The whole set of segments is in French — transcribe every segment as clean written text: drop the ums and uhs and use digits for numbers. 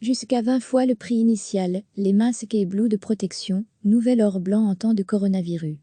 Jusqu'à 20 fois le prix initial, les masques et Blue de protection, nouvel or blanc en temps de coronavirus.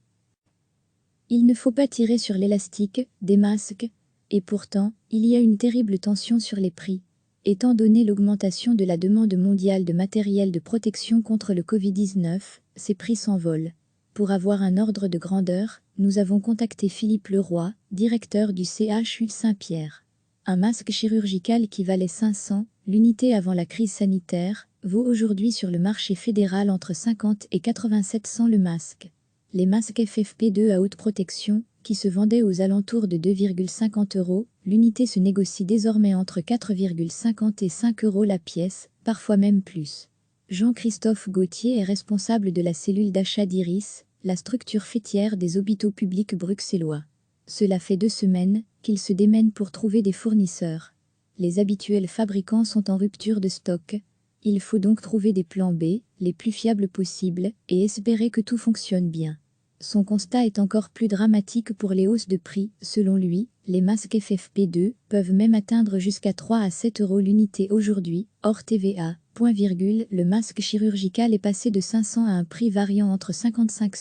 Il ne faut pas tirer sur l'élastique des masques, et pourtant, il y a une terrible tension sur les prix. Étant donné l'augmentation de la demande mondiale de matériel de protection contre le Covid-19, ces prix s'envolent. Pour avoir un ordre de grandeur, nous avons contacté Philippe Leroy, directeur du CHU Saint-Pierre. Un masque chirurgical qui valait 500 l'unité avant la crise sanitaire, vaut aujourd'hui sur le marché fédéral entre 50 et 87 cents le masque. Les masques FFP2 à haute protection, qui se vendaient aux alentours de 2,50 €, l'unité se négocie désormais entre 4,50 et 5 € la pièce, parfois même plus. Jean-Christophe Gauthier est responsable de la cellule d'achat d'Iris, la structure faîtière des hôpitaux publics bruxellois. Cela fait 2 semaines qu'il se démène pour trouver des fournisseurs. Les habituels fabricants sont en rupture de stock. Il faut donc trouver des plans B, les plus fiables possibles, et espérer que tout fonctionne bien. Son constat est encore plus dramatique pour les hausses de prix. Selon lui, les masques FFP2 peuvent même atteindre jusqu'à 3 à 7 € l'unité aujourd'hui, hors TVA. Le masque chirurgical est passé de 500 à un prix variant entre 55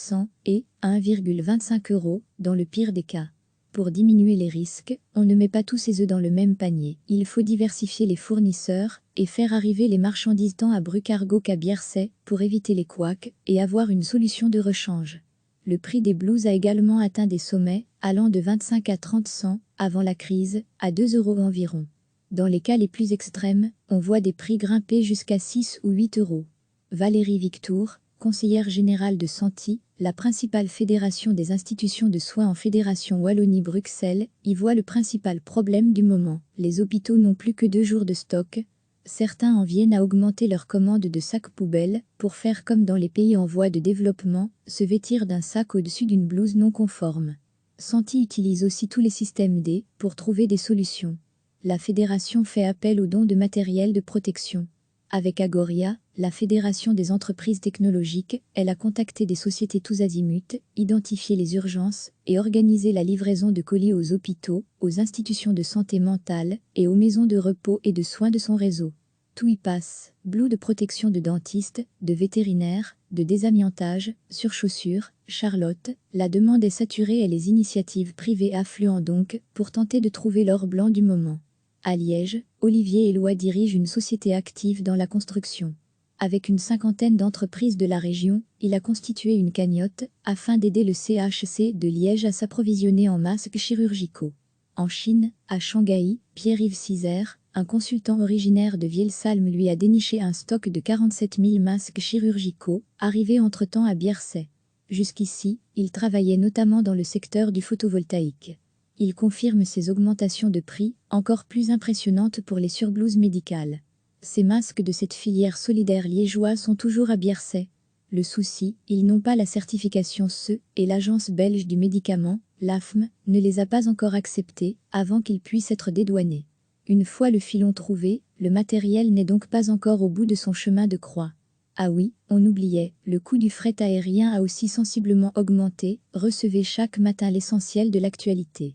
et 1,25 € dans le pire des cas. Pour diminuer les risques, on ne met pas tous ses œufs dans le même panier. Il faut diversifier les fournisseurs et faire arriver les marchandises tant à Brucargo qu'à Bierset pour éviter les couacs et avoir une solution de rechange. Le prix des blouses a également atteint des sommets, allant de 25 à 30 cents, avant la crise, à 2 € environ. Dans les cas les plus extrêmes, on voit des prix grimper jusqu'à 6 ou 8 €. Valérie Victour, conseillère générale de Santi, la principale fédération des institutions de soins en Fédération Wallonie-Bruxelles, y voit le principal problème du moment. Les hôpitaux n'ont plus que 2 jours de stock. Certains en viennent à augmenter leur commande de sacs poubelles pour faire comme dans les pays en voie de développement, se vêtir d'un sac au-dessus d'une blouse non conforme. Santi utilise aussi tous les systèmes D pour trouver des solutions. La fédération fait appel aux dons de matériel de protection. Avec Agoria, la Fédération des entreprises technologiques, elle a contacté des sociétés tous azimuts, identifié les urgences et organisé la livraison de colis aux hôpitaux, aux institutions de santé mentale et aux maisons de repos et de soins de son réseau. Tout y passe, Blue de protection de dentistes, de vétérinaires, de désamiantage, surchaussures, Charlotte, la demande est saturée et les initiatives privées affluent donc pour tenter de trouver l'or blanc du moment. À Liège, Olivier Éloi dirige une société active dans la construction. Avec une cinquantaine d'entreprises de la région, il a constitué une cagnotte afin d'aider le CHC de Liège à s'approvisionner en masques chirurgicaux. En Chine, à Shanghai, Pierre-Yves Cizère, un consultant originaire de Vielsalm lui a déniché un stock de 47 000 masques chirurgicaux, arrivés entre-temps à Bierset. Jusqu'ici, il travaillait notamment dans le secteur du photovoltaïque. Il confirme ces augmentations de prix, encore plus impressionnantes pour les surblouses médicales. Ces masques de cette filière solidaire liégeoise sont toujours à Bierset. Le souci, ils n'ont pas la certification CE et l'agence belge du médicament, l'AFM, ne les a pas encore acceptés avant qu'ils puissent être dédouanés. Une fois le filon trouvé, le matériel n'est donc pas encore au bout de son chemin de croix. Ah oui, on oubliait, le coût du fret aérien a aussi sensiblement augmenté. Recevez chaque matin l'essentiel de l'actualité.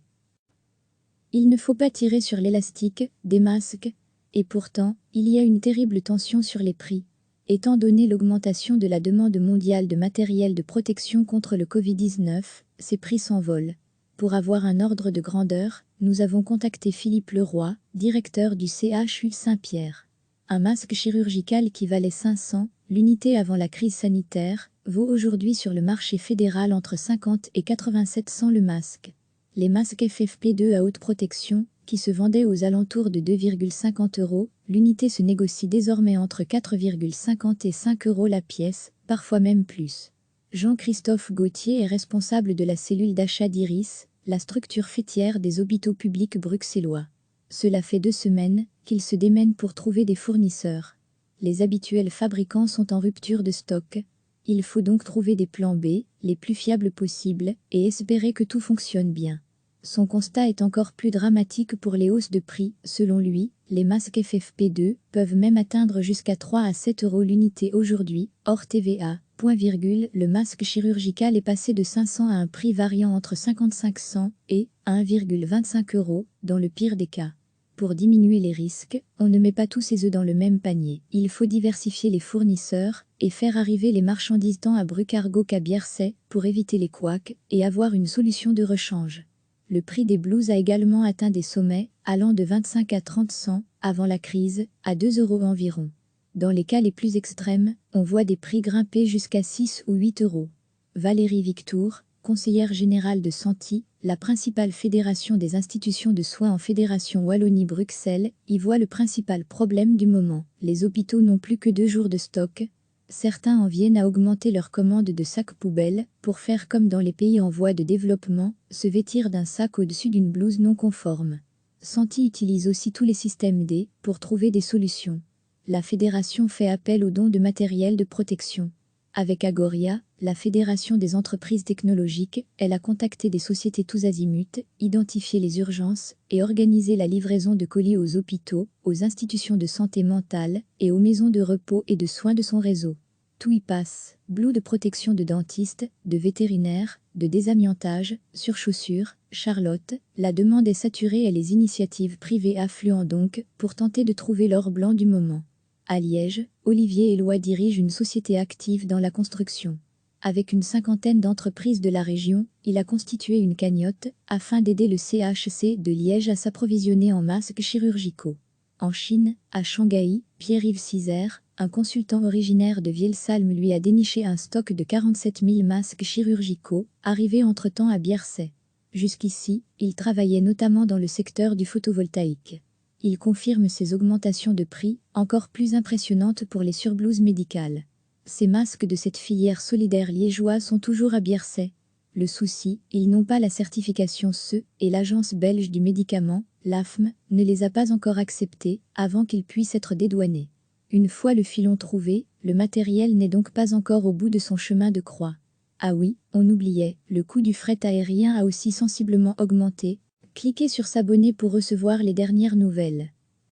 Il ne faut pas tirer sur l'élastique des masques, et pourtant, il y a une terrible tension sur les prix. Étant donné l'augmentation de la demande mondiale de matériel de protection contre le Covid-19, ces prix s'envolent. Pour avoir un ordre de grandeur, nous avons contacté Philippe Leroy, directeur du CHU Saint-Pierre. Un masque chirurgical qui valait 500 l'unité avant la crise sanitaire, vaut aujourd'hui sur le marché fédéral entre 50 et 87 cents le masque. Les masques FFP2 à haute protection, qui se vendaient aux alentours de 2,50 €, l'unité se négocie désormais entre 4,50 et 5 € la pièce, parfois même plus. Jean-Christophe Gauthier est responsable de la cellule d'achat d'Iris, la structure faîtière des hôpitaux publics bruxellois. Cela fait 2 semaines qu'il se démène pour trouver des fournisseurs. Les habituels fabricants sont en rupture de stock. Il faut donc trouver des plans B, les plus fiables possibles, et espérer que tout fonctionne bien. Son constat est encore plus dramatique pour les hausses de prix. Selon lui, les masques FFP2 peuvent même atteindre jusqu'à 3 à 7 € l'unité aujourd'hui, hors TVA. Le masque chirurgical est passé de 500 à un prix variant entre 55 cents et 1,25 € dans le pire des cas. Pour diminuer les risques, on ne met pas tous ses œufs dans le même panier. Il faut diversifier les fournisseurs et faire arriver les marchandises tant à Brucargo qu'à Bierset pour éviter les couacs et avoir une solution de rechange. Le prix des blues a également atteint des sommets, allant de 25 à 30 cents, avant la crise, à 2 € environ. Dans les cas les plus extrêmes, on voit des prix grimper jusqu'à 6 ou 8 €. Valérie Victour, conseillère générale de Santi, la principale fédération des institutions de soins en Fédération Wallonie-Bruxelles, y voit le principal problème du moment. Les hôpitaux n'ont plus que 2 jours de stock. Certains en viennent à augmenter leur commande de sacs poubelles pour faire comme dans les pays en voie de développement, se vêtir d'un sac au-dessus d'une blouse non conforme. Santi utilise aussi tous les systèmes D pour trouver des solutions. La fédération fait appel aux dons de matériel de protection. Avec Agoria, la Fédération des entreprises technologiques, elle a contacté des sociétés tous azimuts, identifié les urgences et organisé la livraison de colis aux hôpitaux, aux institutions de santé mentale et aux maisons de repos et de soins de son réseau. Tout y passe, blue de protection de dentistes, de vétérinaires, de désamiantage, surchaussures, Charlotte, la demande est saturée et les initiatives privées affluent donc pour tenter de trouver l'or blanc du moment. À Liège, Olivier Éloi dirige une société active dans la construction. Avec une cinquantaine d'entreprises de la région, il a constitué une cagnotte afin d'aider le CHC de Liège à s'approvisionner en masques chirurgicaux. En Chine, à Shanghai, Pierre-Yves Cizère, un consultant originaire de Vielsalm lui a déniché un stock de 47 000 masques chirurgicaux, arrivés entre-temps à Bierset. Jusqu'ici, il travaillait notamment dans le secteur du photovoltaïque. Il confirme ces augmentations de prix, encore plus impressionnantes pour les surblouses médicales. Ces masques de cette filière solidaire liégeoise sont toujours à Bierset. Le souci, ils n'ont pas la certification CE et l'agence belge du médicament, l'AFM, ne les a pas encore acceptés avant qu'ils puissent être dédouanés. Une fois le filon trouvé, le matériel n'est donc pas encore au bout de son chemin de croix. Ah oui, on oubliait, le coût du fret aérien a aussi sensiblement augmenté. Cliquez sur s'abonner pour recevoir les dernières nouvelles.